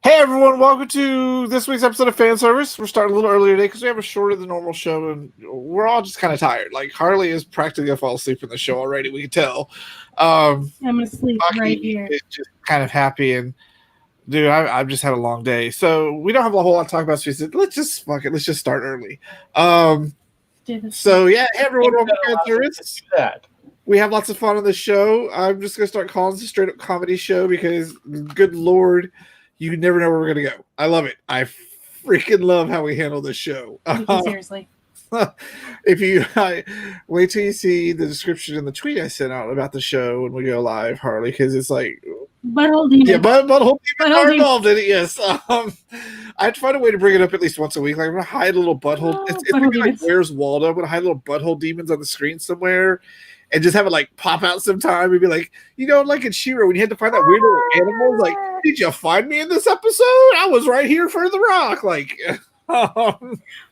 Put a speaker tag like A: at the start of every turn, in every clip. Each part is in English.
A: Hey everyone, welcome to this week's episode of Fanservice. We're starting a little earlier today because we have a shorter than normal show, and we're all just kind of tired. Like Harley is practically gonna fall asleep in the show already. We can tell.
B: I'm gonna sleep
A: Bucky
B: right here.
A: is just kind of happy, and dude, I've just had a long day, so we don't have a whole lot to talk about. So we said, let's just start early. So yeah, hey everyone, welcome to Fanservice. We have lots of fun on this show. I'm just gonna start calling this a straight up comedy show because, good lord, you never know where we're gonna go. I love it. I freaking love how we handle this show.
B: Seriously.
A: If you wait till you see the description in the tweet I sent out about the show when we go live, Harley, because it's like
B: Butthole Demons.
A: Yeah, Butthole Demons are involved in it. Yes. I have to find a way to bring it up at least once a week. Like I'm gonna hide a little butthole. It's gonna be like Where's Waldo? I'm gonna hide little Butthole Demons on the screen somewhere. And just have it like pop out sometime and be like, like in She-Ra when you had to find that weird little animal, like, did you find me in this episode? I was right here for the rock. Like,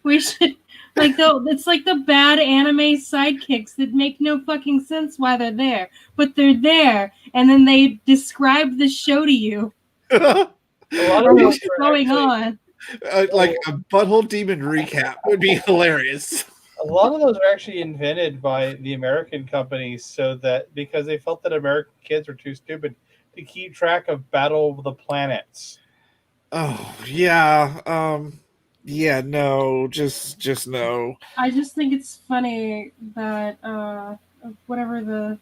B: we should it's like the bad anime sidekicks that make no fucking sense why they're there, but they're there, and then they describe the show to you.
A: A
B: lot of what's going on.
A: Like a Butthole Demon recap would be hilarious.
C: A lot of those are actually invented by the American companies because they felt that American kids were too stupid to keep track of Battle of the Planets.
A: Oh, yeah. Yeah, no, just no.
B: I just think it's funny that whatever the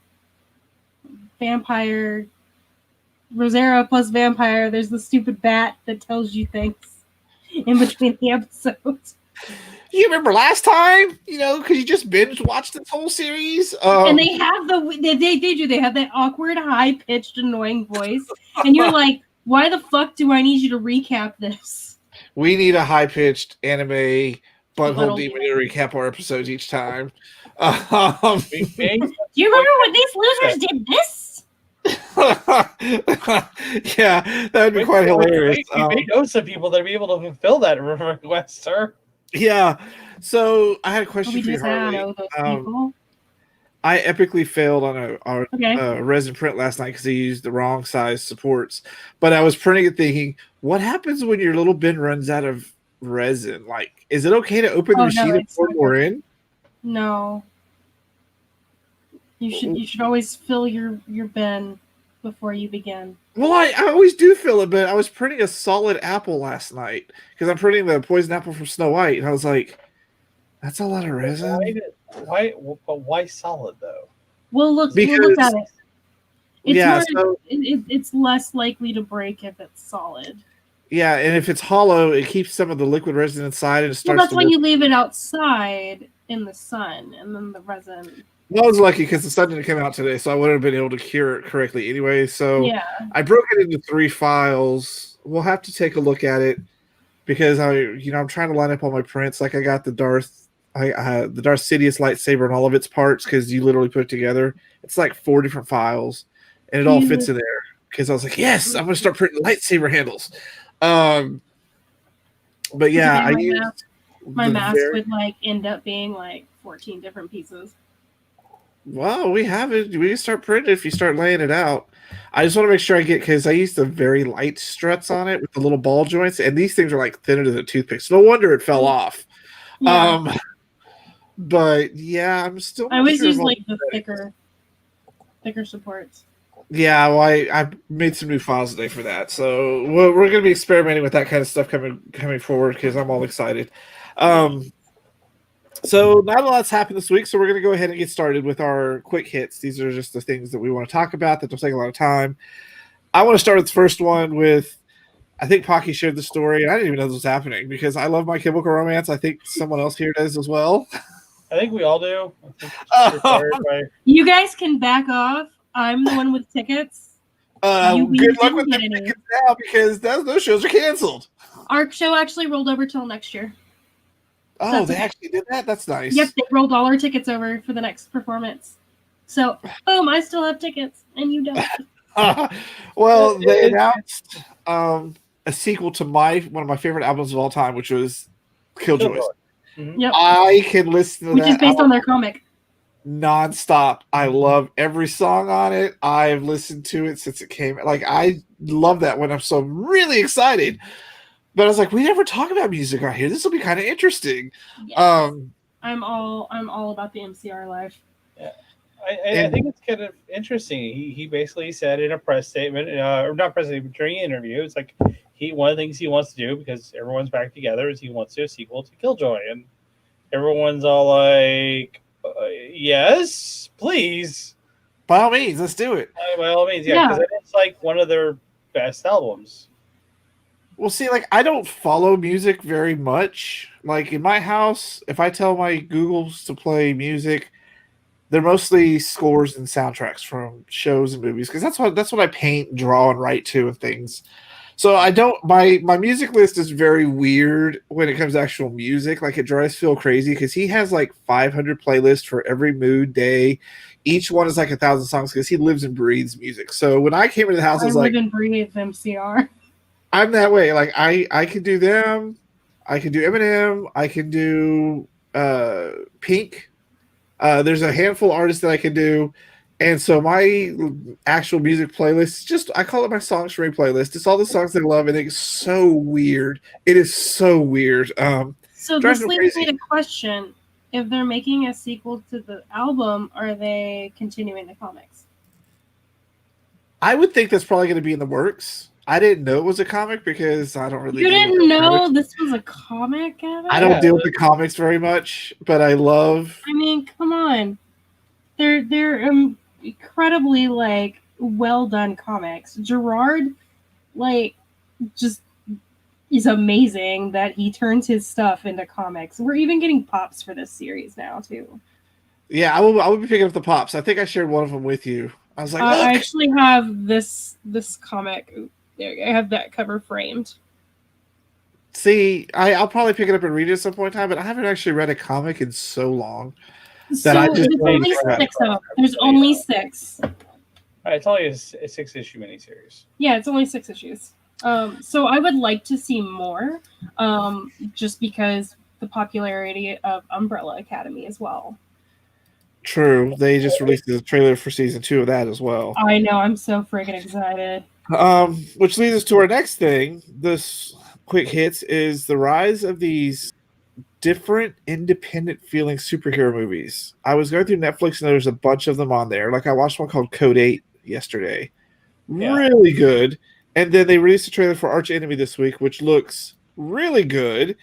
B: vampire Rosera plus vampire, there's the stupid bat that tells you things in between the episodes.
A: You remember last time, because you just binge watched this whole series.
B: And they have they have that awkward, high-pitched, annoying voice. And you're like, why the fuck do I need you to recap this?
A: We need a high-pitched anime Butthole Demon to recap our episodes each time.
B: Do you remember when these losers did this?
A: Yeah, that would be quite hilarious.
C: You may know some people that would be able to fulfill that request, sir.
A: Yeah, so I had a question for you, Harley. I epically failed on a resin print last night because I used the wrong size supports. But I was printing it thinking, what happens when your little bin runs out of resin? Like, is it okay to open the machine and pour more in?
B: No. You should always fill your bin before you begin.
A: Well, I always do fill it, but I was printing a solid apple last night because I'm printing the poison apple from Snow White, and I was like, "That's a lot of resin."
C: Why solid though?
B: We'll look at it. It's less likely to break if it's solid.
A: Yeah, and if it's hollow, it keeps some of the liquid resin inside, and it starts.
B: Well, that's why you leave it outside in the sun, and then the resin.
A: Well, I was lucky because the sun didn't come out today, so I wouldn't have been able to cure it correctly anyway. So I broke it into 3 files. We'll have to take a look at it because I'm trying to line up all my prints. Like I got the Darth Sidious lightsaber and all of its parts because you literally put it together. It's like 4 different files, and it all fits in there. Because I was like, yes, I'm going to start printing lightsaber handles. But yeah,
B: my mask would end up being 14 different pieces.
A: Well, we have it. We can start printing if you start laying it out. I just want to make sure I get, because I used the very light struts on it with the little ball joints, and these things are thinner than a toothpick. So no wonder it fell off. Yeah. But yeah, I'm still.
B: I always use the thicker supports.
A: Yeah, well, I made some new files today for that, so we're going to be experimenting with that kind of stuff coming forward because I'm all excited. So not a lot's happened this week, so we're going to go ahead and get started with our quick hits. These are just the things that we want to talk about that don't take a lot of time. I want to start with the first one with, I think Pocky shared the story, and I didn't even know this was happening because I love My Chemical Romance. I think someone else here does as well.
C: I think we all do.
B: You guys can back off. I'm the one with tickets.
A: Good luck with the tickets now because those shows are canceled.
B: Our show actually rolled over till next year.
A: Oh, they actually did that? That's nice.
B: Yep, they rolled all our tickets over for the next performance. So, boom, I still have tickets, and you don't.
A: Well, they announced a sequel to one of my favorite albums of all time, which was Killjoys.
B: Mm-hmm. Yep.
A: I can listen to
B: that. Which is based on their comic.
A: nonstop. I love every song on it. I've listened to it since it came. Like I love that when I'm so really excited. But I was like, we never talk about music on here. This will be kind of interesting.
B: Yes. I'm all about the MCR life.
C: Yeah. I think it's kind of interesting. He basically said in a press statement, or not press statement, during an interview, it's like one of the things he wants to do, because everyone's back together, is he wants to do a sequel to Killjoy, and everyone's all like, yes, please,
A: by all means, let's do it.
C: By all means, yeah, because it's like one of their best albums.
A: Well, see, like I don't follow music very much. Like in my house, if I tell my Googles to play music, they're mostly scores and soundtracks from shows and movies, because that's what I paint, draw, and write to and things. So I don't. My music list is very weird when it comes to actual music. Like it drives Phil crazy because he has like 500 playlists for every mood, day. Each one is like 1,000 songs because he lives and breathes music. So when I came into the house, I was like,
B: live and breathe MCR.
A: I'm that way. Like I can do them. I can do Eminem. I can do Pink. There's a handful of artists that I can do. And so my actual music playlist, just I call it my songs for me playlist. It's all the songs that I love, and it's so weird. It is so weird.
B: So this leads me to question: if they're making a sequel to the album, are they continuing the comics?
A: I would think that's probably going to be in the works. I didn't know it was a comic because I don't really.
B: You didn't know this was a comic, Gavin?
A: I don't deal with the comics very much, but I love.
B: I mean, come on, they're incredibly like well done comics. Gerard, like, just is amazing that he turns his stuff into comics. We're even getting pops for this series now too.
A: Yeah, I will be picking up the pops. I think I shared one of them with you. I was like, look!
B: I actually have this comic. I have that cover framed.
A: See, I'll probably pick it up and read it at some point in time, but I haven't actually read a comic in so long
B: that I just only 6 of them. There's only 6.
C: All right, it's only a 6-issue miniseries.
B: Yeah, it's only 6 issues. So I would like to see more, just because the popularity of Umbrella Academy as well.
A: True, they just released the trailer for season 2 of that as well.
B: I know, I'm so freaking excited.
A: Which leads us to our next thing. This quick hits is the rise of these different independent feeling superhero movies. I was going through Netflix and there's a bunch of them on there. Like I watched one called Code 8 yesterday. Yeah. Really good. And then they released a trailer for Arch Enemy this week, which looks really good.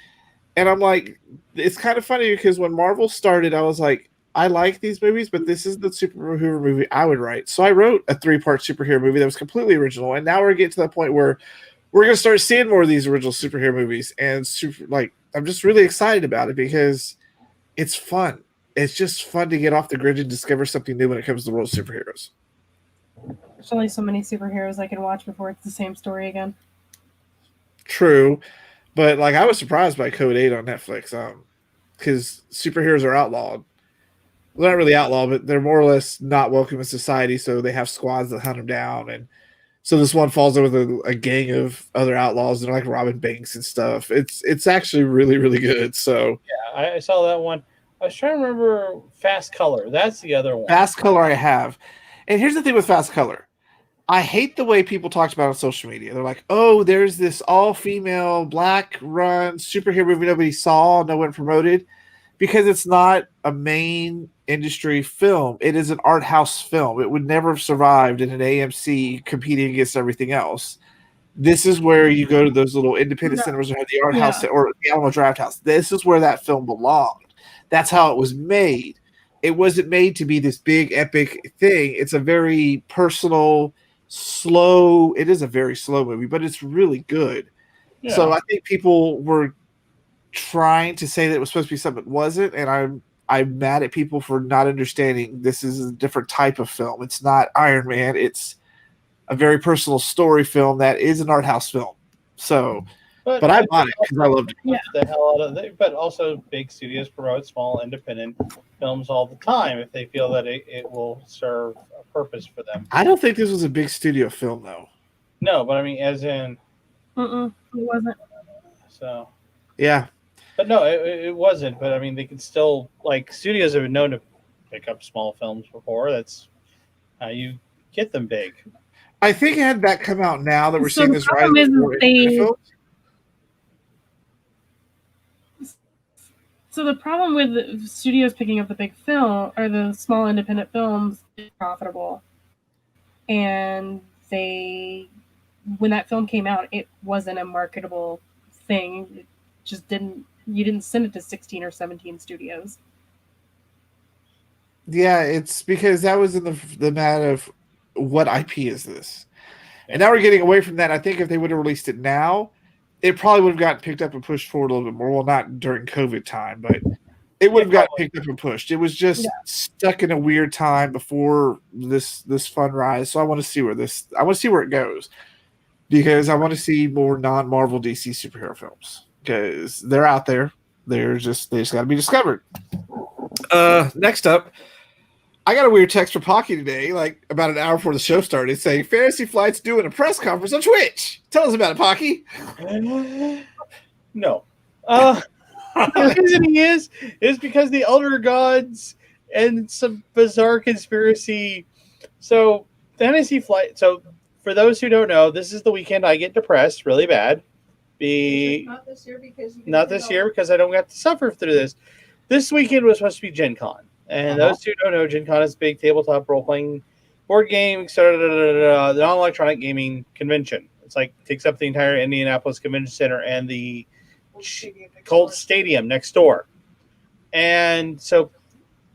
A: And I'm like, it's kind of funny because when Marvel started, I was like, I like these movies, but this is the superhero movie I would write. So I wrote a 3-part superhero movie that was completely original. And now we're getting to that point where we're going to start seeing more of these original superhero movies. And I'm just really excited about it because it's fun. It's just fun to get off the grid and discover something new when it comes to the world of superheroes.
B: There's only so many superheroes I can watch before it's the same story again.
A: True. But like I was surprised by Code 8 on Netflix because superheroes are outlawed. Well, they're not really outlawed, but they're more or less not welcome in society, so they have squads that hunt them down. And so this one falls in with a gang of other outlaws that are like robbing banks and stuff. It's actually really, really good. So
C: yeah, I saw that one. I was trying to remember Fast Color. That's the other one.
A: Fast Color I have. And here's the thing with Fast Color. I hate the way people talked about it on social media. They're like, oh, there's this all-female, black-run superhero movie nobody saw, no one promoted. Because it's not a main industry film. It is an art house film. It would never have survived in an AMC competing against everything else. This is where you go to those little independent cinemas or the art house or the Alamo Draft House. This is where that film belonged. That's how it was made. It wasn't made to be this big, epic thing. It's a very personal, slow. It is a very slow movie, but it's really good. Yeah. So I think people were trying to say that it was supposed to be something it wasn't, and I'm mad at people for not understanding this is a different type of film. It's not Iron Man. It's a very personal story film that is an art house film. So, but I bought it because I loved it.
C: Yeah. The hell out of it. But also, big studios promote small independent films all the time if they feel that it will serve a purpose for them.
A: I don't think this was a big studio film, though.
C: No, but I mean, as in,
B: it wasn't.
C: So,
A: yeah.
C: But no, it wasn't. But I mean, they can still, like, studios have been known to pick up small films before. That's how you get them big.
A: I think had that come out now that we're
B: So
A: seeing
B: the
A: this rise
B: problem is
A: more independent films.
B: So the problem with studios picking up the big film or the small independent films is profitable. And when that film came out, it wasn't a marketable thing. It just you didn't send it to 16 or 17 studios.
A: Yeah, it's because that was in the matter of what IP is this? And now we're getting away from that. I think if they would have released it now, it probably would have gotten picked up and pushed forward a little bit more. Well, not during COVID time, but it would have gotten picked up and pushed. It was just stuck in a weird time before this fun rise. So I want to see where it goes, because I want to see more non-Marvel DC superhero films, because they're out there. They just got to be discovered. Next up, I got a weird text from Pocky today, like about an hour before the show started, saying Fantasy Flight's doing a press conference on Twitch. Tell us about it, Pocky.
C: No. The reason he is because the Elder Gods and some bizarre conspiracy. So Fantasy Flight. So for those who don't know, this is the weekend I get depressed really bad.
D: Not this year
C: because I don't have to suffer through this. This weekend was supposed to be Gen Con. And those who don't know, Gen Con is a big tabletop role-playing board game, the non-electronic gaming convention. It's like takes up the entire Indianapolis Convention Center and the Colt Stadium next door. And so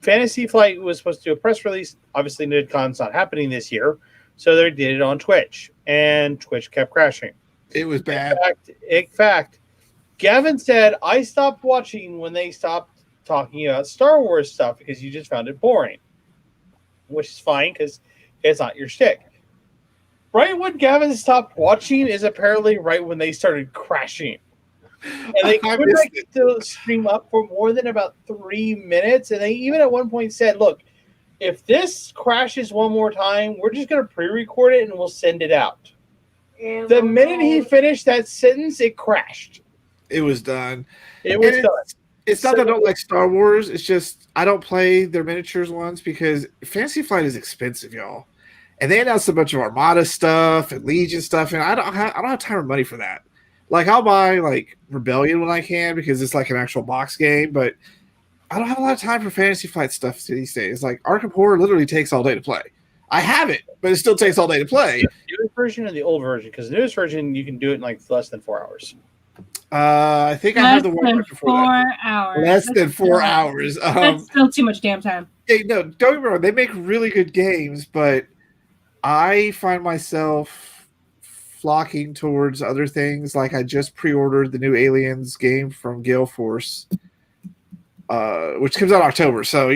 C: Fantasy Flight was supposed to do a press release. Obviously, NidCon's not happening this year, so they did it on Twitch. And Twitch kept crashing.
A: It was bad.
C: In fact, Gavin said, I stopped watching when they stopped talking about Star Wars stuff because you just found it boring, which is fine because it's not your shtick. Right when Gavin stopped watching is apparently right when they started crashing. And they couldn't still stream up for more than about 3 minutes. And they even at one point said, look, if this crashes one more time, we're just going to pre-record it and we'll send it out. And the minute he finished that sentence, it crashed.
A: It was done.
C: It was done.
A: It's not that I don't like Star Wars. It's just I don't play their miniatures ones because Fantasy Flight is expensive, y'all. And they announced a bunch of Armada stuff and Legion stuff, and I don't have time or money for that. Like I'll buy like Rebellion when I can because it's like an actual box game, but I don't have a lot of time for Fantasy Flight stuff these days. Like Arkham Horror literally takes all day to play. I have it, but it still takes all day to play.
C: The newest version or the old version? Because the newest version you can do it in like less than 4 hours.
A: I think I have the one before that.
B: Hours.
A: Less than 4 hours.
B: That's still too much damn time.
A: Hey, no, don't get me wrong. They make really good games, but I find myself flocking towards other things. Like I just pre-ordered the new Aliens game from Gale Force, which comes out in October. So,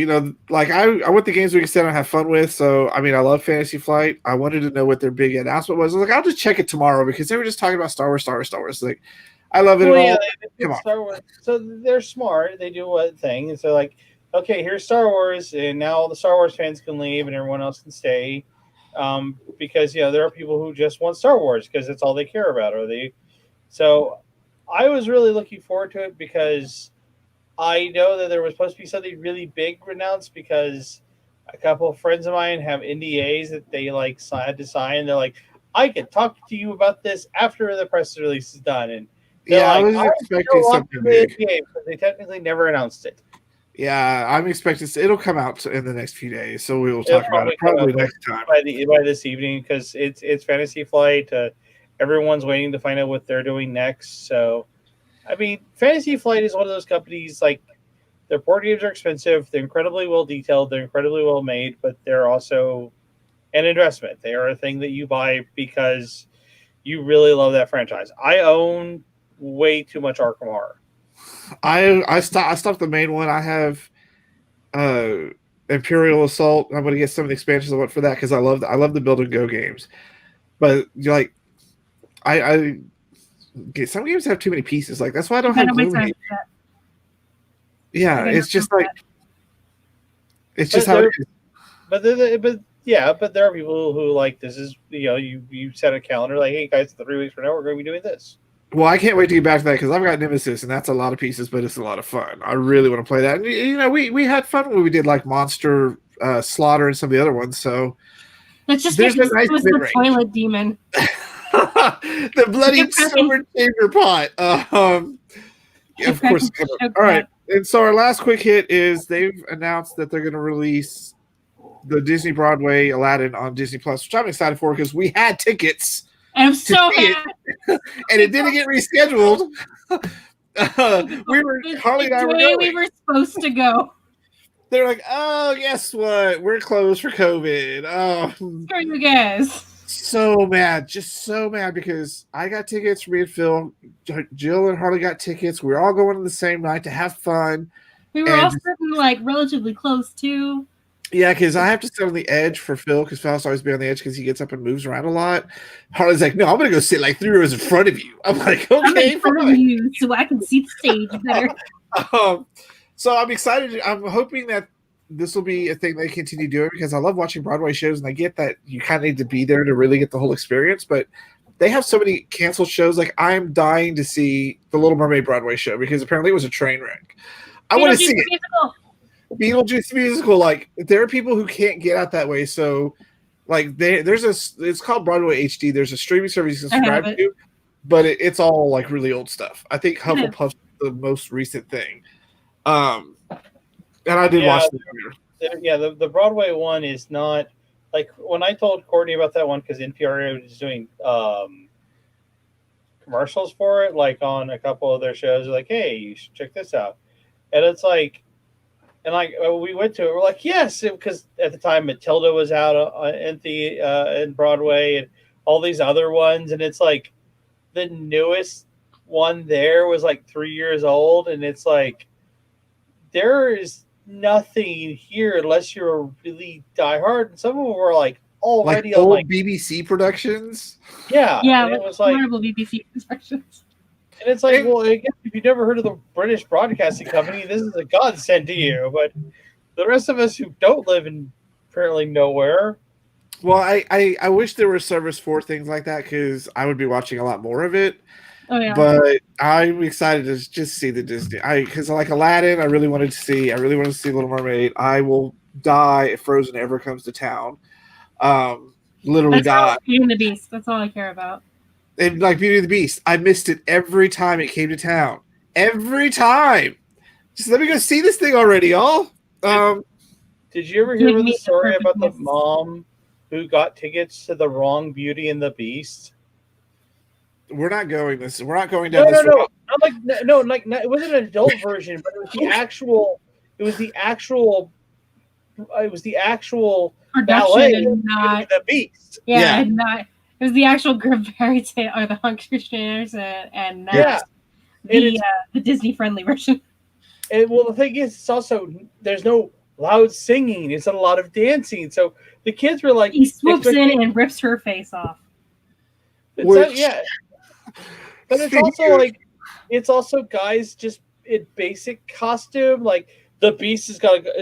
A: like I want the games we can sit down and have fun with. So, I mean, I love Fantasy Flight. I wanted to know what their big announcement was. I was like, I'll just check it tomorrow because they were just talking about Star Wars. Like, I love it all.
C: Yeah,
A: Come on.
C: Star Wars. So they're smart. They do one thing. And so like, okay, here's Star Wars. And now all the Star Wars fans can leave and everyone else can stay. Because, there are people who just want Star Wars because it's all they care about. So I was really looking forward to it because I know that there was supposed to be something really big announced because a couple of friends of mine have NDAs that they had to sign. They're like, I can talk to you about this after the press release is done. And
A: I was expecting something big.
C: NDA, but they technically never announced it.
A: Yeah, I'm expecting it'll come out in the next few days, so we will talk about it probably next time
C: by this evening because it's Fantasy Flight. Everyone's waiting to find out what they're doing next. So, I mean, Fantasy Flight is one of those companies like their board games are expensive. They're incredibly well detailed. They're incredibly well made, but they're also an investment. They are a thing that you buy because you really love that franchise. I own way too much Arkham Horror.
A: I stopped the main one. I have Imperial Assault. I'm going to get some of the expansions I want for that because I love the Build and Go games. But I get some games have too many pieces. Like that's why I don't have Gloomhaven. Yeah, it's just like it's just how it is.
C: But there are people who like this is you set a calendar like, hey guys, 3 weeks from now we're going to be doing this.
A: Well, I can't wait to get back to that because I've got Nemesis, and that's a lot of pieces, but it's a lot of fun. I really want to play that. And, you know, we had fun when we did like Monster Slaughter and some of the other ones. So
B: that's just
A: there's
B: because
A: a nice
B: it was the toilet demon.
A: The bloody silver chamber pot. Yeah, of course. All right. And so our last quick hit is they've announced that they're going to release the Disney Broadway Aladdin on Disney Plus, which I'm excited for because we had tickets.
B: And I'm so mad.
A: And it didn't get rescheduled. Harley and I were going.
B: We were supposed to go.
A: They're like, oh, guess what? We're closed for COVID. Oh,
B: screw you guys.
A: So mad, just so mad because I got tickets for me and Phil. Jill and Harley got tickets. We were all going on the same night to have fun.
B: We were all sitting like relatively close too.
A: Yeah, because I have to sit on the edge for Phil because Phil's always be on the edge because he gets up and moves around a lot. Harley's like, no, I'm going to go sit like 3 rows in front of you. I'm like, okay,
B: I'm in front of you so I can see the stage better.
A: So I'm excited. I'm hoping that this will be a thing they continue doing because I love watching Broadway shows, and I get that you kind of need to be there to really get the whole experience, but they have so many canceled shows. Like, I'm dying to see the Little Mermaid Broadway show because apparently it was a train wreck. I want to see it. Musical. Beetlejuice musical. Like, there are people who can't get out that way, so like it's called Broadway HD. There's a streaming service you can subscribe to, but it's all like really old stuff. I think Hufflepuff's the most recent thing. And I did watch
C: the Broadway one is not like when I told Courtney about that one because NPR was doing commercials for it, like on a couple of their shows. They're like, hey, you should check this out. And it's like, and like we went to it, we're like, yes, because at the time Matilda was out in Broadway and all these other ones, and it's like the newest one there was like 3 years old, and it's like there is nothing here unless you're a really diehard, and some of them were like already
A: like
C: on
A: old
C: like
A: BBC productions.
C: Yeah,
B: and
C: it was like
B: horrible BBC productions.
C: And it's like, well, I guess if you've never heard of the British Broadcasting Company, this is a godsend to you. But the rest of us who don't live in apparently nowhere.
A: Well, I wish there was service for things like that because I would be watching a lot more of it.
B: Oh, yeah.
A: But I'm excited to just see the Disney. Because like Aladdin, I really wanted to see. I really want to see Little Mermaid. I will die if Frozen ever comes to town. Literally die.
B: Beauty and the Beast. That's all I care about.
A: And like Beauty and the Beast, I missed it every time it came to town. Every time. Just let me go see this thing already, y'all.
C: Did you ever hear the story about the mom who got tickets to the wrong Beauty and the Beast?
A: We're not going down this road.
C: No, it wasn't an adult version, but it was the actual. It was the actual ballet of the Beast.
B: Yeah. Not. It was the actual Fairy Tale or the Hans Christian Andersen and the Disney friendly version.
C: And well, the thing is, it's also there's no loud singing; it's a lot of dancing. So the kids were like,
B: he swoops in and rips her face off.
C: But it's also guys just in basic costume. Like the Beast is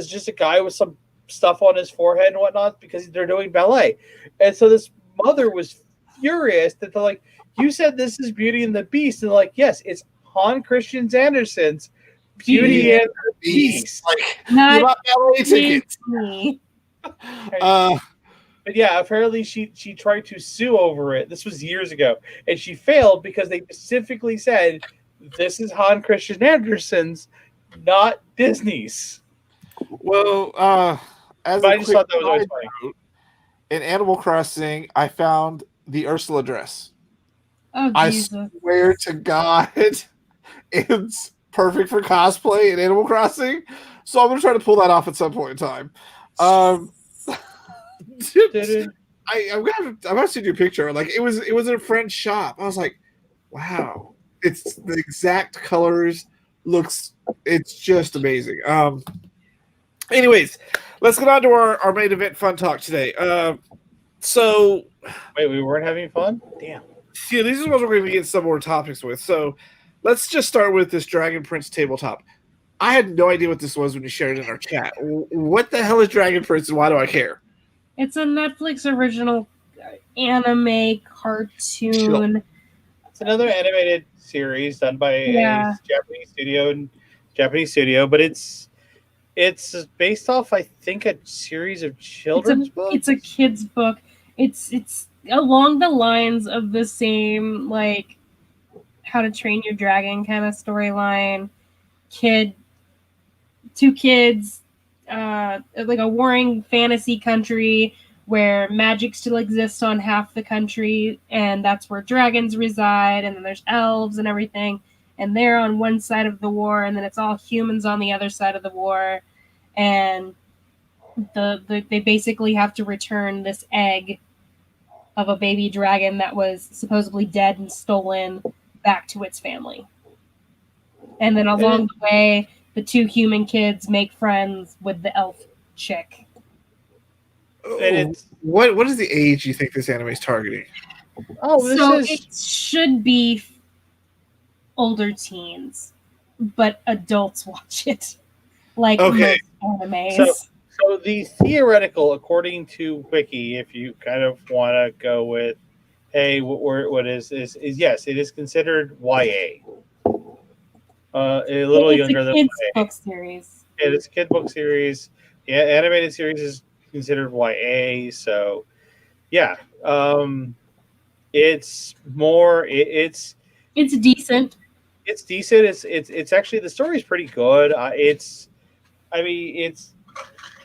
C: just a guy with some stuff on his forehead and whatnot because they're doing ballet, and so this mother was furious that they're like, you said this is Beauty and the Beast, and they're like, yes, it's Hans Christian Andersen's Beauty and the Beast.
A: Like, you bought ballet tickets.
C: But yeah, apparently she tried to sue over it. This was years ago, and she failed because they specifically said this is Hans Christian Andersen's, not Disney's.
A: Well,
C: I just thought that was always funny.
A: In Animal Crossing, I found the Ursula dress.
B: Oh, Jesus.
A: I swear to God, it's perfect for cosplay in Animal Crossing. So I'm going to try to pull that off at some point in time. I'm going to send you a picture. Like it was in a friend's shop. I was like, wow, it's the exact colors. It's just amazing. Anyways, let's get on to our main event fun talk today. So
C: wait, we weren't having fun? Damn.
A: Yeah, these are what we're going to get some more topics with. So let's just start with this Dragon Prince tabletop. I had no idea what this was when you shared it in our chat. What the hell is Dragon Prince and why do I care?
B: It's a Netflix original anime cartoon
C: It's another animated series done by a Japanese studio, but it's based off, I think, a series of children's books.
B: It's a kid's book. It's along the lines of the same, like, How to Train Your Dragon kind of storyline. Two kids, like a warring fantasy country where magic still exists on half the country, and that's where dragons reside, and then there's elves and everything, and they're on one side of the war, and then it's all humans on the other side of the war, and they basically have to return this egg of a baby dragon that was supposedly dead and stolen back to its family. And then along the way, the two human kids make friends with the elf chick.
A: And what is the age you think this anime is targeting?
B: It should be older teens, but adults watch it, like most animes.
C: So the theoretical, according to Wiki, if you kind of want to go with, hey, what is yes, it is considered YA. A little younger than
B: YA. Book series.
C: Yeah, it's a kid book series. Yeah, animated series is considered YA. So, yeah, it's more. It's
B: decent.
C: It's decent. It's actually, the story is pretty good. I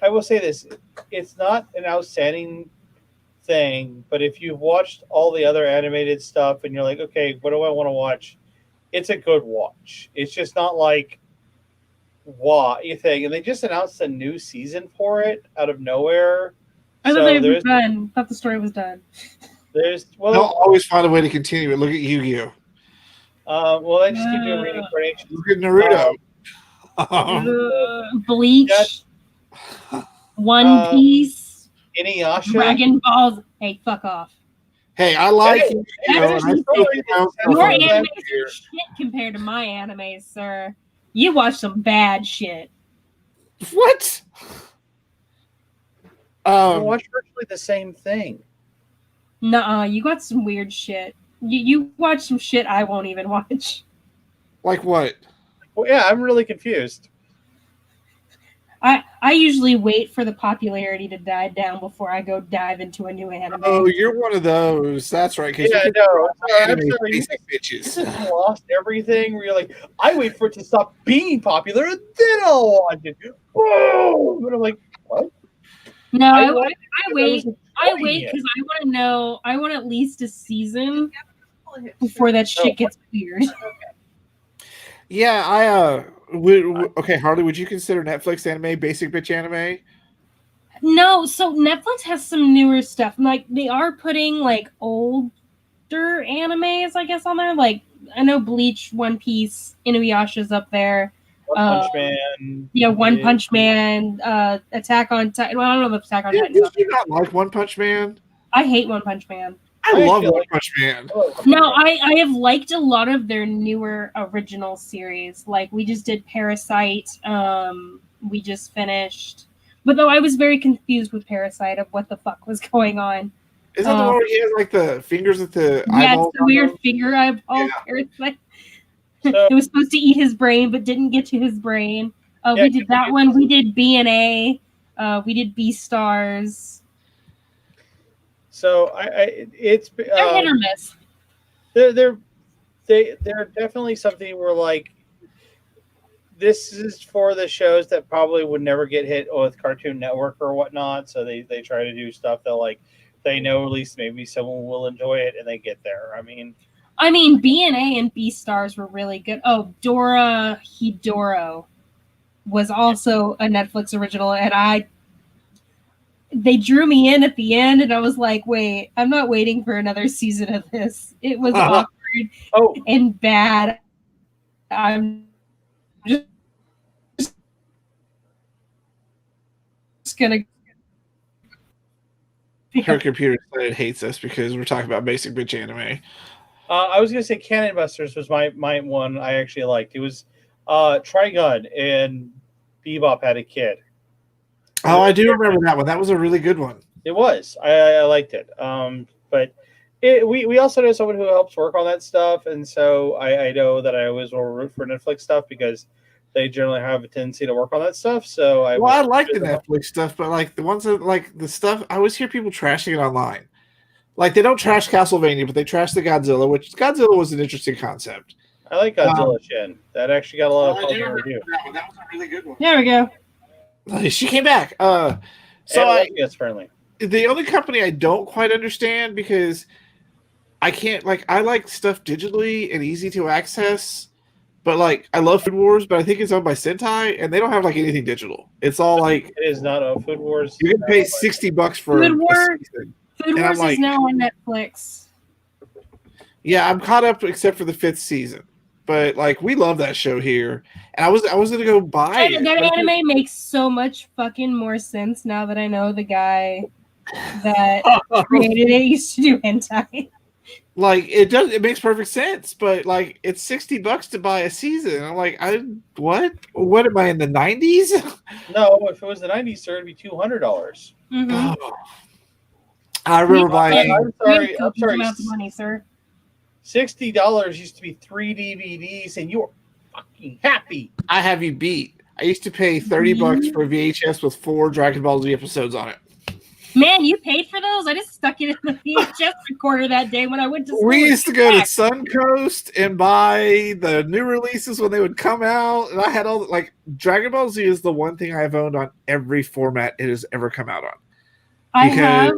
C: will say this: it's not an outstanding thing, but if you've watched all the other animated stuff and you're like, okay, what do I want to watch? It's a good watch. It's just not like you think. And they just announced a new season for it out of nowhere.
B: I thought they were done. I thought the story was done.
A: They'll always find a way to continue it. Look at Yu-Gi-Oh.
C: I just keep doing reincarnations.
A: Look at Naruto.
B: Bleach. One Piece.
C: Inuyasha.
B: Dragon Balls. Hey, fuck off.
A: Hey, I like
B: your animes are shit compared to my animes, sir. You watch some bad shit.
A: What?
C: I watch virtually the same thing.
B: Nuh-uh, you got some weird shit. You watch some shit I won't even watch.
A: Like what?
C: Well, yeah, I'm really confused.
B: I usually wait for the popularity to die down before I go dive into a new anime.
A: Oh, you're one of those. That's right.
C: Yeah, no. I'm sorry. You just lost everything where you're like, I wait for it to stop being popular and then I'll watch it. Whoa! But I'm like, what?
B: No, I wait because I want to know. I want at least a season before that shit gets weird.
A: Yeah, okay, Harley, would you consider Netflix anime basic bitch anime?
B: No, so Netflix has some newer stuff. Like, they are putting, like, older animes, I guess, on there. Like, I know Bleach, One Piece, Inuyasha's up there.
C: One Punch Man.
B: Yeah, One Punch Man, Attack on Titan. Well, I don't know if Attack on Titan.
A: Did you not like One Punch Man?
B: I hate One Punch Man.
A: I love One Punch Man.
B: No, I have liked a lot of their newer original series. Like, we just did Parasite. We just finished. But though I was very confused with Parasite of what the fuck was going on.
A: Isn't that the one where he has like the fingers with the eyeballs?
B: Yeah, it's the weird finger eyeball Parasite. It was supposed to eat his brain, but didn't get to his brain. We did that one. We did B&A. We did B-Stars.
C: So it's
B: they're hit or miss.
C: They're definitely something where, like, this is for the shows that probably would never get hit with Cartoon Network or whatnot. So they try to do stuff that, like, they know at least maybe someone will enjoy it and they get there. I mean
B: B&A and B-Stars were really good. Oh, Dora Hidoro was also a Netflix original, and they drew me in at the end, and I was like, wait, I'm not waiting for another season of this. It was awkward and bad. I'm just gonna.
A: Her computer said it hates us because we're talking about basic bitch anime.
C: I was gonna say Cannon Busters was my one I actually liked. It was Trigun and Bebop had a kid.
A: Oh, I do remember that one. That was a really good one.
C: It was. I liked it. But we also know someone who helps work on that stuff, and so I know that I always will root for Netflix stuff because they generally have a tendency to work on that stuff. So I
A: like the Netflix stuff, but like the ones that like the stuff, I always hear people trashing it online. Like they don't trash Castlevania, but they trash the Godzilla, which Godzilla was an interesting concept.
C: I like Godzilla Shin. That actually got a lot of positive review.
A: That was a really good one.
B: There we go.
A: She came back.
C: Yes, friendly.
A: The only company I don't quite understand because I can't I like stuff digitally and easy to access, but like I love Food Wars, but I think it's owned by Sentai and they don't have like anything digital. It's all like
C: it is not a Food Wars.
A: You can pay $60 for
B: Food Wars. Food Wars
A: is
B: now on Netflix.
A: Yeah, I'm caught up except for the 5th season. But like we love that show here, and I was gonna go buy it.
B: That anime makes so much fucking more sense now that I know the guy that created it used to do hentai.
A: Like it makes perfect sense, but like it's $60 to buy a season. I'm like, what? What am I in the 90s?
C: No, if it was the 90s, sir, it'd be $200.
B: Mm-hmm.
A: Oh. I remember buying.
C: I'm sorry.
B: Money, sir.
C: $60 used to be 3 DVDs, and you were fucking happy.
A: I have you beat. I used to pay $30 for VHS with 4 Dragon Ball Z episodes on it.
B: Man, you paid for those? I just stuck it in the VHS recorder that day when I went to school.
A: We used to go to Suncoast and buy the new releases when they would come out, and I had all Dragon Ball Z is the one thing I've owned on every format it has ever come out on.
B: I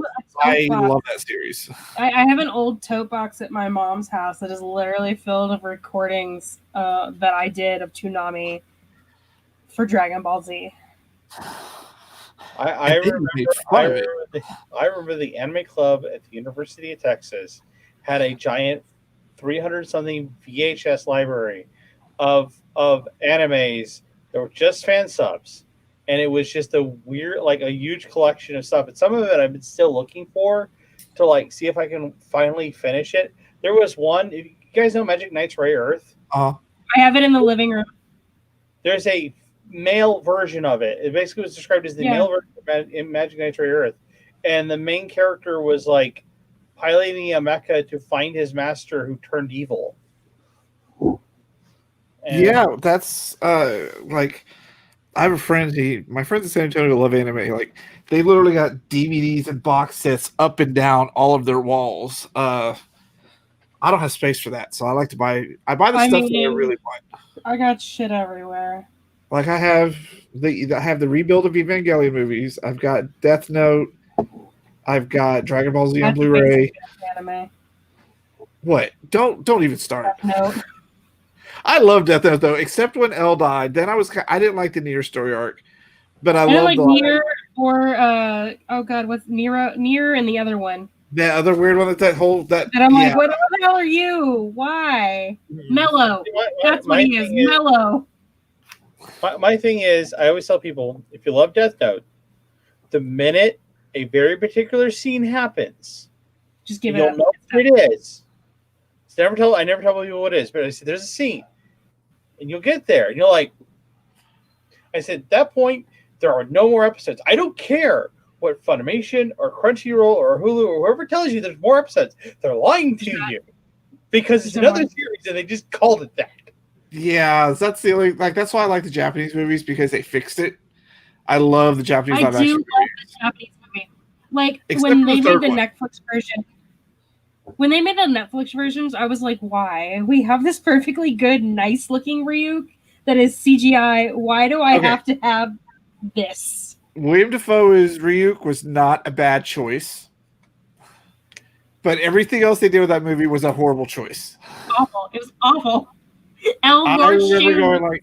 A: love that series.
B: I have an old tote box at my mom's house that is literally filled with recordings that I did of Toonami for Dragon Ball Z.
C: I remember the anime club at the University of Texas had a giant 300-something VHS library of animes that were just fan subs. And it was just a weird, a huge collection of stuff. And some of it I've been still looking for to see if I can finally finish it. There was one. You guys know Magic Knight's Ray Earth?
B: I have it in the living room.
C: There's a male version of it. It basically was described as the male version of Magic Knight's Ray Earth. And the main character was piloting a mecha to find his master who turned evil.
A: And that's I have a friend. My friends in San Antonio love anime. They literally got DVDs and box sets up and down all of their walls. I don't have space for that, so I like to buy. I buy the stuff that I really want.
B: I got shit everywhere.
A: I have the rebuild of Evangelion movies. I've got Death Note. I've got Dragon Ball Z on Blu-ray.
B: Anime.
A: What? Don't even start.
B: Death Note.
A: I love Death Note though, except when L died. Then I didn't like the Nier story arc, but I love
B: Nier or what's Nier and the other one.
A: That other weird one that
B: I'm like, what the hell are you? Why? Mellow. That's what he is. Mellow.
C: My thing is, I always tell people, if you love Death Note, the minute a very particular scene happens,
B: just give it up.
C: You'll know what it is. I never tell people what it is, but I said there's a scene. And you'll get there, and you're like, I said, at that point, there are no more episodes. I don't care what Funimation or Crunchyroll or Hulu or whoever tells you there's more episodes. They're lying to you because it's another series, and they just called it that.
A: Yeah, that's the only that's why I like the Japanese movies because they fixed it. I love the Japanese live action movies.
B: The Japanese movie. When they made the Netflix version. When they made the Netflix versions, I was like, why? We have this perfectly good, nice-looking Ryuk that is CGI. Why do I have to have this?
A: William Dafoe's Ryuk was not a bad choice. But everything else they did with that movie was a horrible choice.
B: Awful. It was awful.
A: I remember going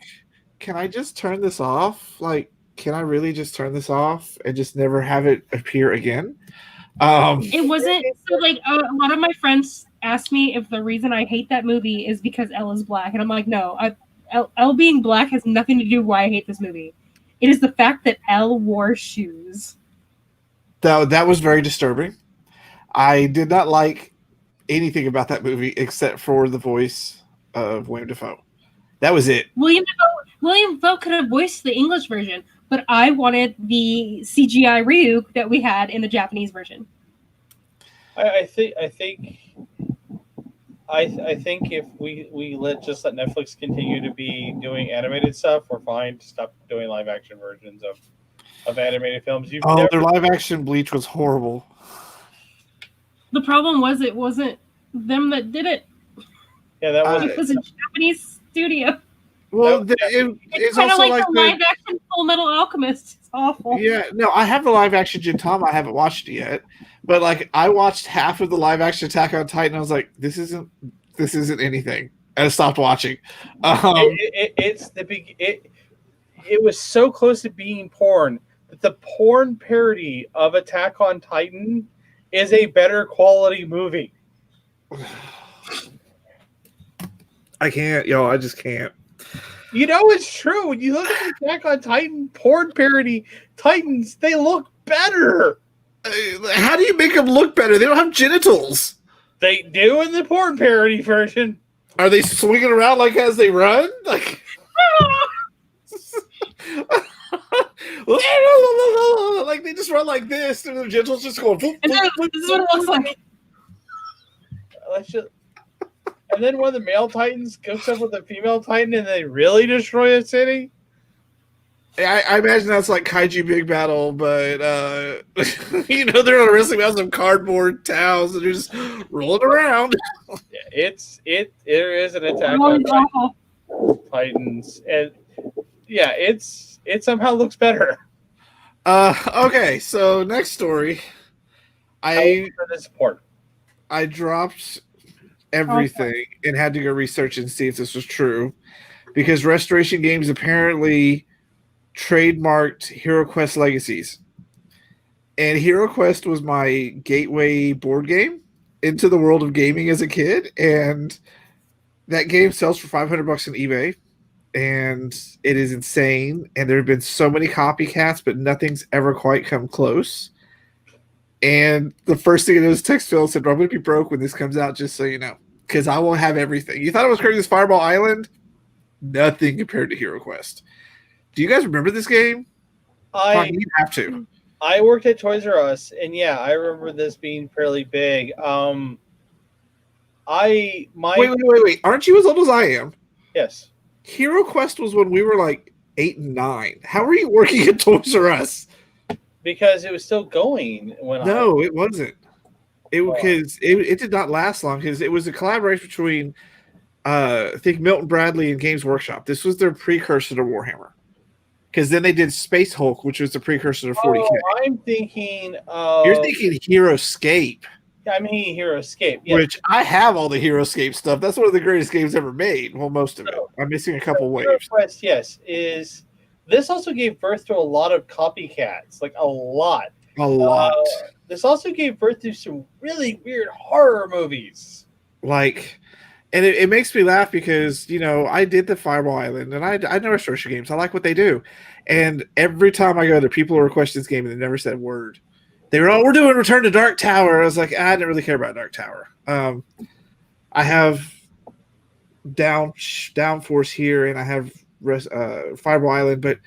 A: can I just turn this off? Can I really just turn this off and just never have it appear again?
B: It wasn't so a lot of my friends asked me if the reason I hate that movie is because Elle is black, and I'm like, no, Elle being black has nothing to do with why I hate this movie. It is the fact that Elle wore shoes.
A: That was very disturbing. I did not like anything about that movie except for the voice of William Dafoe. That was it.
B: William Dafoe could have voiced the English version, but I wanted the CGI Ryuk that we had in the Japanese version.
C: I think I think if we let Netflix continue to be doing animated stuff, we're fine to stop doing live action versions of animated films.
A: Their live action Bleach was horrible.
B: The problem was it wasn't them that did it.
C: Yeah, it
B: was a Japanese studio.
A: Well, it's
B: kind of
A: also
B: like the live action Full Metal Alchemist. It's awful.
A: Yeah, no, I have the live action Gintama. I haven't watched it yet, but like I watched half of the live action Attack on Titan. I was like, this isn't anything, and I stopped watching.
C: It's the big. It was so close to being porn that the porn parody of Attack on Titan is a better quality movie.
A: I can't, I just can't.
C: It's true. When you look at the Attack on Titan porn parody Titans, they look better.
A: How do you make them look better? They don't have genitals.
C: They do in the porn parody version.
A: Are they swinging around like as they run? Like, like they just run like this, and the genitals just going.
B: This is what it looks like.
C: And then one of the male Titans goes up with a female Titan, and they really destroy a city.
A: I imagine that's like Kaiju Big Battle, but they're on a wrestling match, some cardboard towels, and they're just rolling around.
C: Yeah, there is an Attack on Titans, and yeah, it somehow looks better.
A: Okay, so next story. I dropped everything and had to go research and see if this was true, because Restoration Games apparently trademarked Hero Quest Legacies, and Hero Quest was my gateway board game into the world of gaming as a kid, and that game sells for $500 on eBay, and it is insane, and there have been so many copycats, but nothing's ever quite come close. And the first thing in his text Phil said, I'm going to be broke when this comes out, just so you know, because I won't have everything. You thought it was crazy as Fireball Island? Nothing compared to Hero Quest. Do you guys remember this game? You have to.
C: I worked at Toys R Us, and yeah, I remember this being fairly big. Wait.
A: Aren't you as old as I am?
C: Yes.
A: Hero Quest was when we were like 8 and 9. How were you working at Toys R Us?
C: Because it was still going
A: it wasn't. It did not last long, because it was a collaboration between I think Milton Bradley and Games Workshop. This was their precursor to Warhammer. Because then they did Space Hulk, which was the precursor to 40K.
C: I'm thinking
A: You're thinking Heroescape.
C: Yeah, I'm thinking Heroescape. Yes.
A: Which I have all the Heroescape stuff. That's one of the greatest games ever made. Well, most of it. I'm missing a couple waves.
C: Quest, yes, this also gave birth to a lot of copycats, like a lot. This also gave birth to some really weird horror movies.
A: And it makes me laugh because, I did the Fireball Island, and I know Restoration Games. I like what they do. And every time I go there, people will request this game, and they never said a word. They were we're doing Return to Dark Tower. I was like, I didn't really care about Dark Tower. I have Downforce here, and I have Fireball Island, but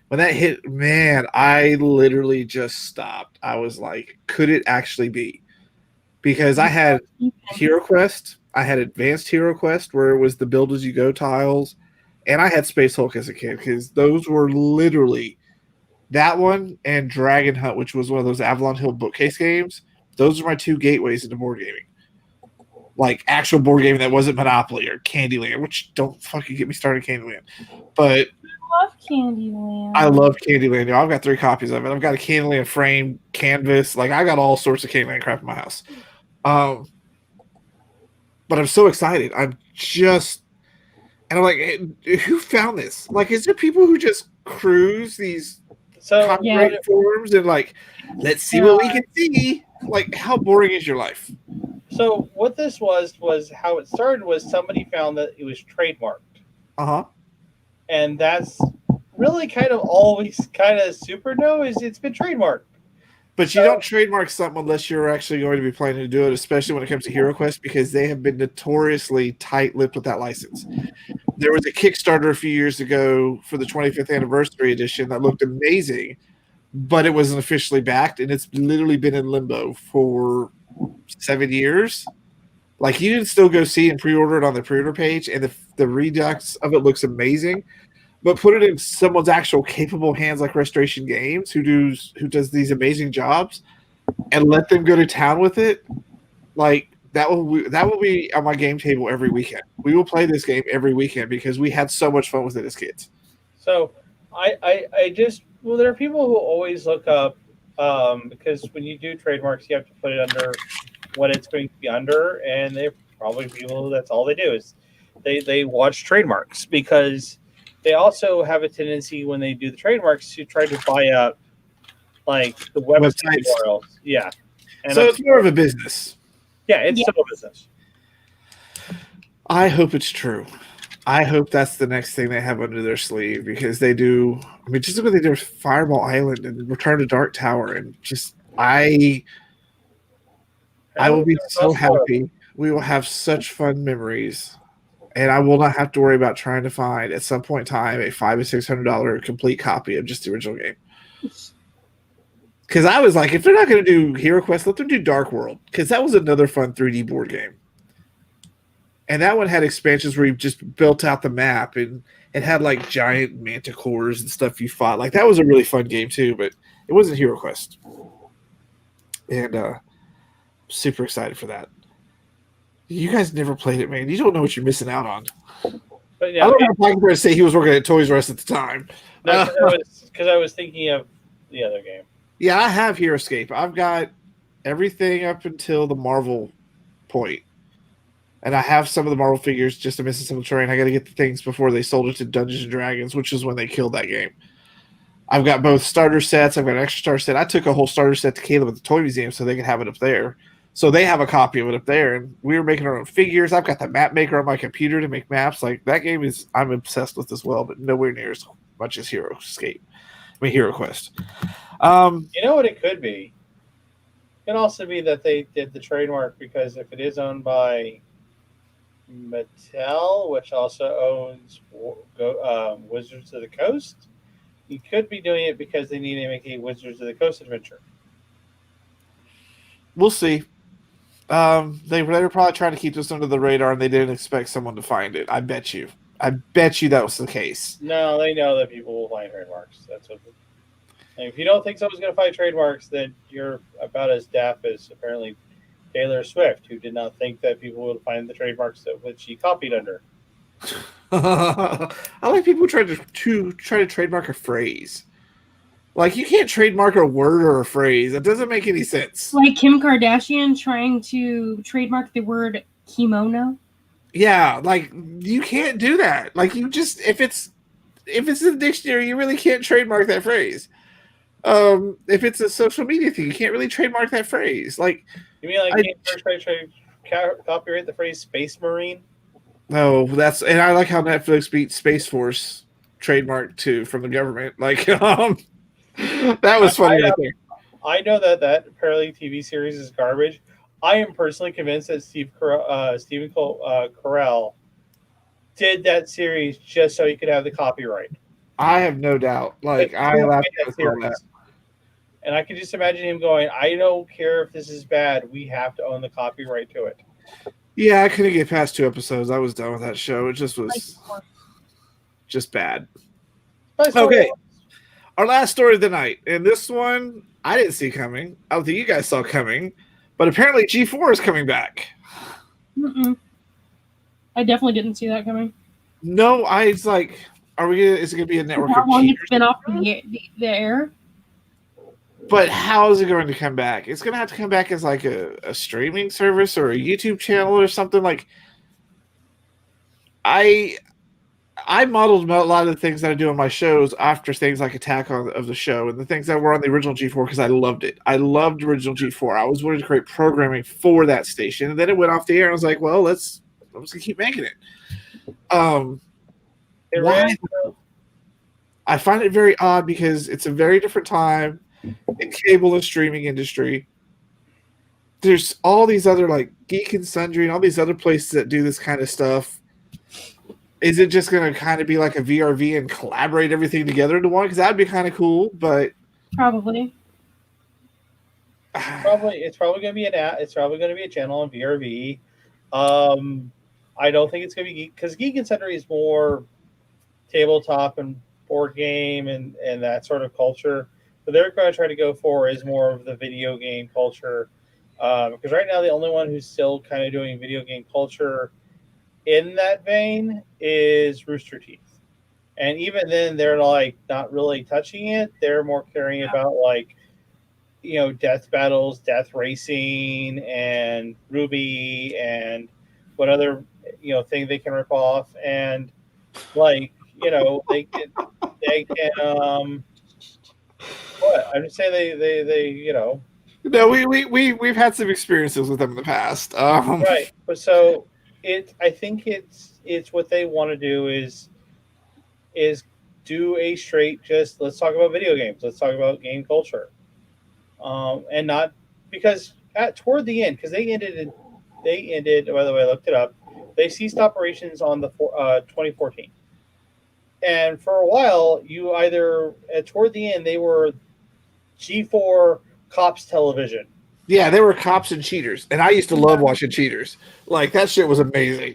A: when that hit, man, I literally just stopped. I was like, could it actually be? Because I had Hero Quest, I had Advanced Hero Quest, where it was the build as you go tiles, and I had Space Hulk as a kid, because those were literally that one and Dragon Hunt, which was one of those Avalon Hill bookcase games. Those are my two gateways into board gaming. Like actual board gaming that wasn't Monopoly or Candyland, which don't fucking get me started Candyland. But
B: I love Candyland.
A: I love Candyland. I've got 3 copies of it. I've got a Candyland frame, canvas. I got all sorts of Candyland crap in my house. But I'm so excited. And I'm like, hey, who found this? Is there people who just cruise these copyright forums and let's see what we can see? How boring is your life?
C: So what this was how it started was somebody found that it was trademarked.
A: Uh-huh.
C: And that's really kind of always kind of super is it's been trademarked.
A: But you don't trademark something unless you're actually going to be planning to do it, especially when it comes to Hero Quest, because they have been notoriously tight-lipped with that license. There was a Kickstarter a few years ago for the 25th anniversary edition that looked amazing, but it wasn't officially backed, and it's literally been in limbo for 7 years. Like you can still go see and pre-order it on the pre-order page, and the redux of it looks amazing. But put it in someone's actual capable hands, like Restoration Games, who does these amazing jobs, and let them go to town with it. Like that will be on my game table every weekend. We will play this game every weekend because we had so much fun with it as kids.
C: So there are people who always look up because when you do trademarks, you have to put it under what it's going to be under, and they're probably people that's all they do is they watch trademarks because they also have a tendency when they do the trademarks to try to buy up like the website URLs. Yeah. And
A: so it's more of a business.
C: Yeah, it's still a business.
A: I hope it's true. I hope that's the next thing they have under their sleeve because they do. I mean, just look what they did with Fireball Island and Return to Dark Tower, and just I will be so happy. We will have such fun memories, and I will not have to worry about trying to find at some point in time a $500 or $600 complete copy of just the original game. Because I was like, if they're not going to do Hero Quest, let them do Dark World, because that was another fun 3D board game. And that one had expansions where you just built out the map, and it had like giant manticores and stuff you fought. Like that was a really fun game too, but it wasn't Hero Quest. And super excited for that. You guys never played it, man. You don't know what you're missing out on.
C: But yeah,
A: I don't know if I can say he was working at Toys R Us at the time.
C: No, because I was thinking of the other game.
A: Yeah, I have Hero Escape. I've got everything up until the Marvel point. And I have some of the Marvel figures, just to miss some of the terrain. I got to get the things before they sold it to Dungeons & Dragons, which is when they killed that game. I've got both starter sets. I've got an extra starter set. I took a whole starter set to Caleb at the Toy Museum so they could have it up there. So they have a copy of it up there. And we were making our own figures. I've got the map maker on my computer to make maps. Like that game I'm obsessed with as well, but nowhere near as much as Hero Escape. I mean, Hero Quest.
C: You know what it could be? It could also be that they did the trademark because if it is owned by Mattel, which also owns Wizards of the Coast, you could be doing it because they need to make a Wizards of the Coast adventure.
A: We'll see. They were probably trying to keep this under the radar, and they didn't expect someone to find it. I bet you that was the case.
C: No, they know that people will find trademarks. That's what. And if you don't think someone's going to find trademarks, then you're about as daft as apparently Taylor Swift, who did not think that people would find the trademarks that which she copied under.
A: I like people who try to trademark a phrase. Like you can't trademark a word or a phrase. That doesn't make any sense.
B: Like Kim Kardashian trying to trademark the word kimono.
A: Yeah, like you can't do that. Like you just if it's in the dictionary, you really can't trademark that phrase. If it's a social media thing, you can't really trademark that phrase. Like
C: you mean like copyright the phrase Space Marine?
A: No, and I like how Netflix beat Space Force trademark too from the government. Like that was funny.
C: I know that apparently TV series is garbage. I am personally convinced that Stephen Carell did that series just so he could have the copyright.
A: I have no doubt. Like I laughed at that.
C: And I can just imagine him going, I don't care if this is bad. We have to own the copyright to it.
A: Yeah, I couldn't get past 2 episodes. I was done with that show. It just was just bad. Okay. Our last story of the night. And this one, I didn't see coming. I don't think you guys saw coming. But apparently G4 is coming back.
B: Mm-mm. I definitely didn't see that coming.
A: No, is it going to be a network?
B: How long it's been off the air?
A: But how is it going to come back? It's going to have to come back as like a streaming service or a YouTube channel or something. Like I modeled a lot of the things that I do on my shows after things like Attack of the Show and the things that were on the original G4 because I loved it. I loved original G4. I was wanting to create programming for that station, and then it went off the air. And I was like, well, I'm just gonna keep making it. I find it very odd because it's a very different time in cable and streaming industry. There's all these other like Geek and Sundry and all these other places that do this kind of stuff. Is it just going to kind of be like a VRV and collaborate everything together into one? Because that'd be kind of cool, but
B: probably.
C: It's probably going to be it's probably going to be a channel on VRV. I don't think it's going to be Geek, because Geek and Sundry is more tabletop and board game and that sort of culture. But they're going to try to go for is more of the video game culture. Because right now the only one who's still kind of doing video game culture in that vein is Rooster Teeth. And even then, they're like not really touching it. They're more caring about like, death battles, death racing, and Ruby, and what other thing they can rip off. And like they can what I'm just saying they
A: No, we've had some experiences with them in the past.
C: Right, but so I think it's what they want to do is do a straight just let's talk about video games, let's talk about game culture, and not because toward the end, because they ended. By the way, I looked it up. They ceased operations on the 2014, and for a while, you either toward the end they were G4 Cops Television.
A: Yeah, they were Cops and Cheaters, and I used to love watching Cheaters. Like that shit was amazing.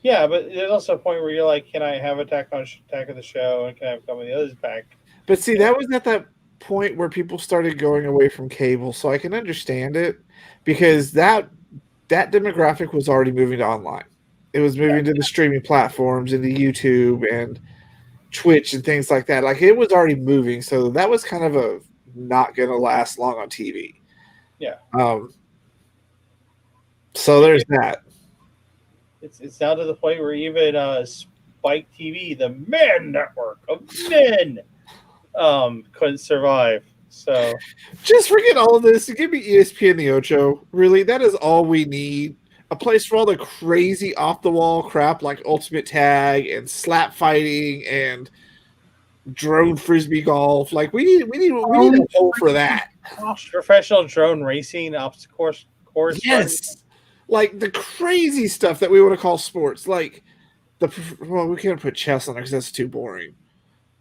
C: Yeah, but there's also a point where you're like, can I have Attack of the Show, and can I have some of the others back?
A: But see, that was at that point where people started going away from cable, so I can understand it because that demographic was already moving to online. It was moving to the streaming platforms and to YouTube and Twitch and things like that. Like it was already moving, so that was kind of a not going to last long on TV.
C: Yeah.
A: So there's that.
C: It's down to the point where even Spike TV, the man network of men, couldn't survive. So
A: just forget all of this and give me ESPN the Ocho. Really, that is all we need. A place for all the crazy off the wall crap like Ultimate Tag and slap fighting and drone frisbee golf. Like we need a hole for that.
C: Professional drone racing, obstacle course.
A: Yes. Like the crazy stuff that we want to call sports. Like we can't put chess on there because that's too boring.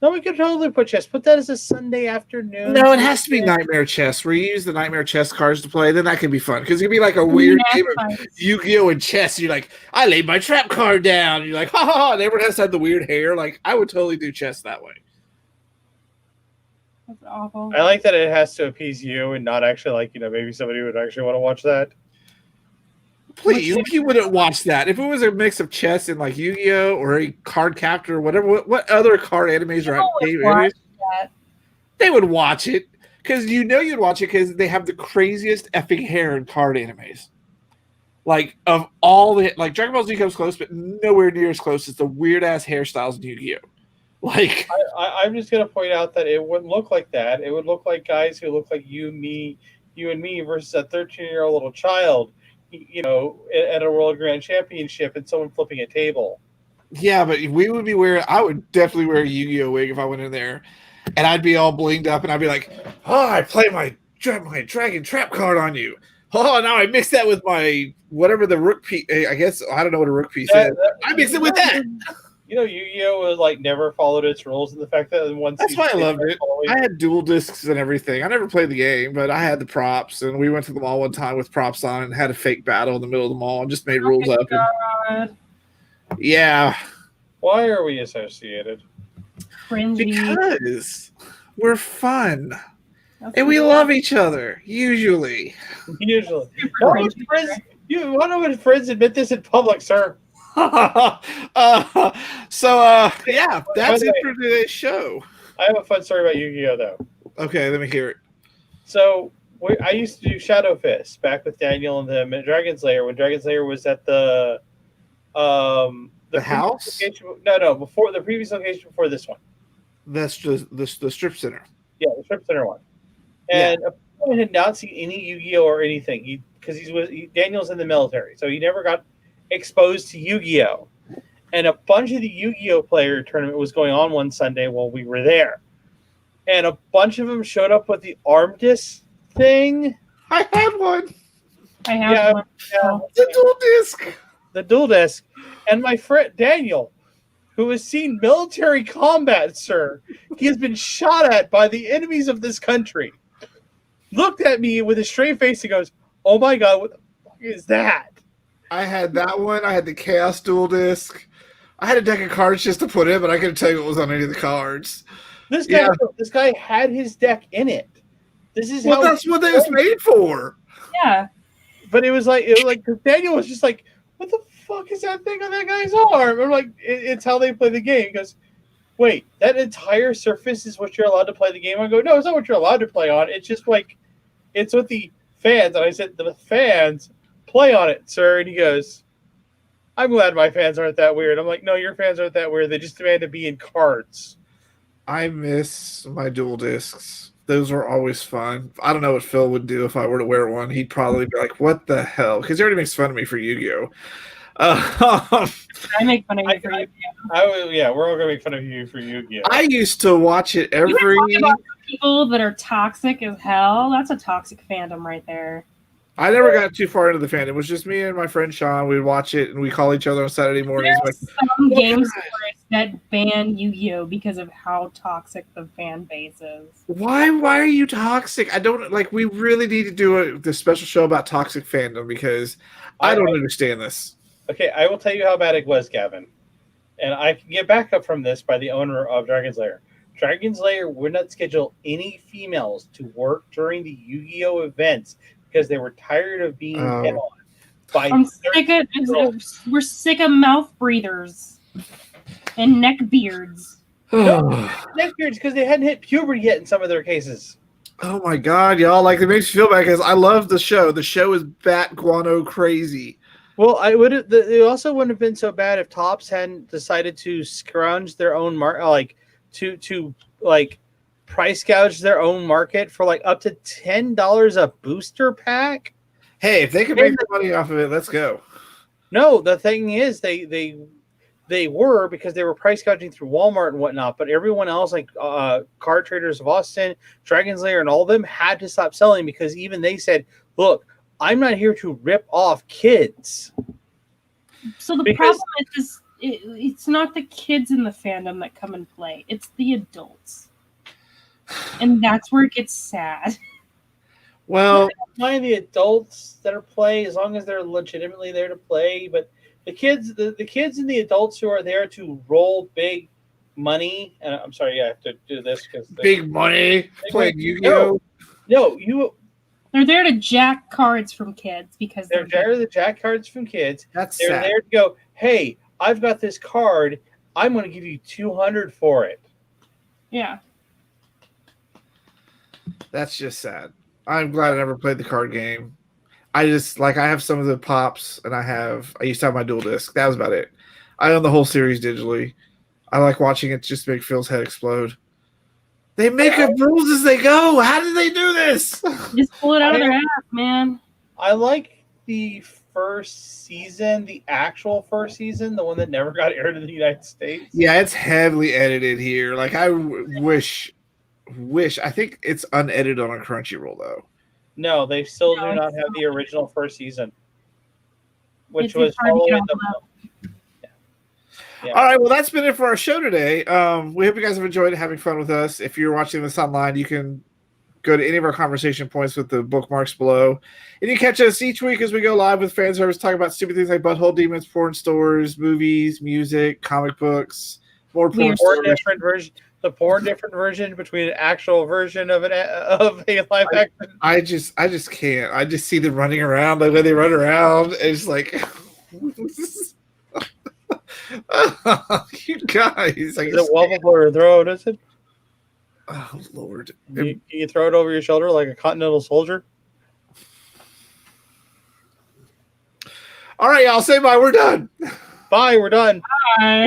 C: No, we could totally put chess. Put that as a Sunday afternoon.
A: No, it has to be Nightmare Chess, where you use the Nightmare Chess cards to play. Then that can be fun because it could be like a weird game of Yu-Gi-Oh! And chess. And you're like, I laid my trap card down. And you're like, ha ha ha. And everyone has to have the weird hair. Like, I would totally do chess that way.
B: That's awful.
C: I like that it has to appease you and not actually like, maybe somebody would actually want to watch that.
A: Please, you wouldn't watch that. If it was a mix of chess and like Yu-Gi-Oh! Or a card captor or whatever, what other card animes are out? They would watch it because you'd watch it because they have the craziest effing hair in card animes. Like of all the Dragon Ball Z comes close, but nowhere near as close as the weird ass hairstyles in Yu-Gi-Oh! Like
C: I'm just gonna point out that it wouldn't look like that. It would look like guys who look like you and me versus a 13-year-old little child. At a World Grand Championship and someone flipping a table.
A: Yeah, but I would definitely wear a Yu-Gi-Oh! Wig if I went in there. And I'd be all blinged up and I'd be like, oh, I play my Dragon Trap card on you. Oh, now I mix that with my whatever the rook piece. I guess I don't know what a rook piece is. I mix it with that.
C: Yu-Gi-Oh! Was never followed its rules, and the fact that
A: that's why I loved it. I had dual discs and everything. I never played the game, but I had the props, and we went to the mall one time with props on and had a fake battle in the middle of the mall and just made rules up. And, yeah.
C: Why are we associated?
B: Cringy.
A: Because we're fun. And we love each other, usually.
C: Why would friends admit this in public, sir?
A: Yeah, that's it for today's show.
C: I have a fun story about Yu-Gi-Oh! Though.
A: Okay, let me hear it.
C: So I used to do Shadow Fist back with Daniel and them at Dragon's Lair when Dragon's Lair was at the
A: house.
C: No, before the previous location before this one.
A: That's just the strip center.
C: Yeah, the strip center one. And I had not seen any Yu-Gi-Oh! Or anything because Daniel's in the military, so he never got exposed to Yu-Gi-Oh! And a bunch of the Yu-Gi-Oh! Player tournament was going on one Sunday while we were there. And a bunch of them showed up with the arm disc thing.
A: I had one.
B: I have one.
C: Yeah,
A: the dual disc.
C: The dual disc. And my friend Daniel, who has seen military combat, sir, he has been shot at by the enemies of this country, looked at me with a straight face and goes, oh my God, what the fuck is that?
A: I had that one. I had the Chaos Dual Disc. I had a deck of cards just to put in, but I couldn't tell you what was on any of the cards.
C: This guy had his deck in it. This is how
A: that's what they was made for.
B: Yeah.
C: But it was like Daniel was just like, what the fuck is that thing on that guy's arm? I'm like, it's how they play the game. He goes, wait, that entire surface is what you're allowed to play the game on? I go, no, it's not what you're allowed to play on. It's just like, it's what the fans. And I said, the fans play on it, sir. And he goes, I'm glad my fans aren't that weird. I'm like, no, your fans aren't that weird. They just demand to be in cards.
A: I miss my dual discs. Those were always fun. I don't know what Phil would do if I were to wear one. He'd probably be like, what the hell? Because he already makes fun of me for Yu-Gi-Oh!
B: I make fun of you for Yu-Gi-Oh!
C: Yeah, we're all going to make fun of you for Yu-Gi-Oh!
A: I used to watch it every...
B: people that are toxic as hell. That's a toxic fandom right there.
A: I never got too far into the fandom. It was just me and my friend Sean. We'd watch it, and we call each other on Saturday mornings.
B: There's some games that ban Yu-Gi-Oh! Because of how toxic the fan base is.
A: Why are you toxic? I don't like. We really need to do this special show about toxic fandom because I don't understand this.
C: Okay, I will tell you how bad it was, Gavin. And I can get backup from this by the owner of Dragon's Lair. Dragon's Lair would not schedule any females to work during the Yu-Gi-Oh! Events because they were tired of being hit on.
B: We're sick of mouth breathers and neck beards.
C: No, neck beards because they hadn't hit puberty yet in some of their cases.
A: Oh my god, y'all! Like it makes me feel bad because I love the show. The show is bat guano crazy.
C: Well, it also wouldn't have been so bad if Topps hadn't decided to scrounge their own market, to price gouge their own market for like up to $10 a booster pack.
A: Hey, if they can make money off of it, let's go.
C: No, the thing is they were because they were price gouging through Walmart and whatnot, but everyone else like Card Traders of Austin, Dragon's Lair, and all of them had to stop selling because even they said, look, I'm not here to rip off kids.
B: So the problem is it's not the kids in the fandom that come and play. It's the adults. And that's where it gets sad.
A: Well,
C: mind the adults that are playing as long as they're legitimately there to play, but the kids and the adults who are there to roll big money. And I'm sorry, I have to do this because
A: big money playing Yu-Gi-Oh.
C: No,
B: they're there to jack cards from kids because
C: they're there to jack cards from kids. They're
A: sad.
C: There to go, hey, I've got this card. I'm going to give you $200 for it.
B: Yeah.
A: That's just sad. I'm glad I never played the card game. I just I have some of the pops, and I used to have my dual disc. That was about it. I own the whole series digitally. I like watching it just make Phil's head explode. They make up rules as they go. How did they do this?
B: Just pull it out of their ass, man.
C: I like the first season, the actual first season, the one that never got aired in the United States.
A: Yeah, it's heavily edited here. Like I wish. I think it's unedited on a Crunchyroll though.
C: No, they still do not have the original first season, which was following the. Yeah.
A: All right, well, that's been it for our show today. We hope you guys have enjoyed having fun with us. If you're watching this online, you can go to any of our conversation points with the bookmarks below. And you catch us each week as we go live with Fanservice, talk about stupid things like Butthole Demons, porn stores, movies, music, comic books, more porn stores.
C: The different version between an actual version of a live action.
A: I just can't. I just see them running around the way they run around. It's like... you guys,
C: is it wobble or throw? Is it?
A: Oh Lord!
C: Can you throw it over your shoulder like a continental soldier?
A: All right, y'all. Say bye. We're done.
C: Bye. We're done.
B: Bye.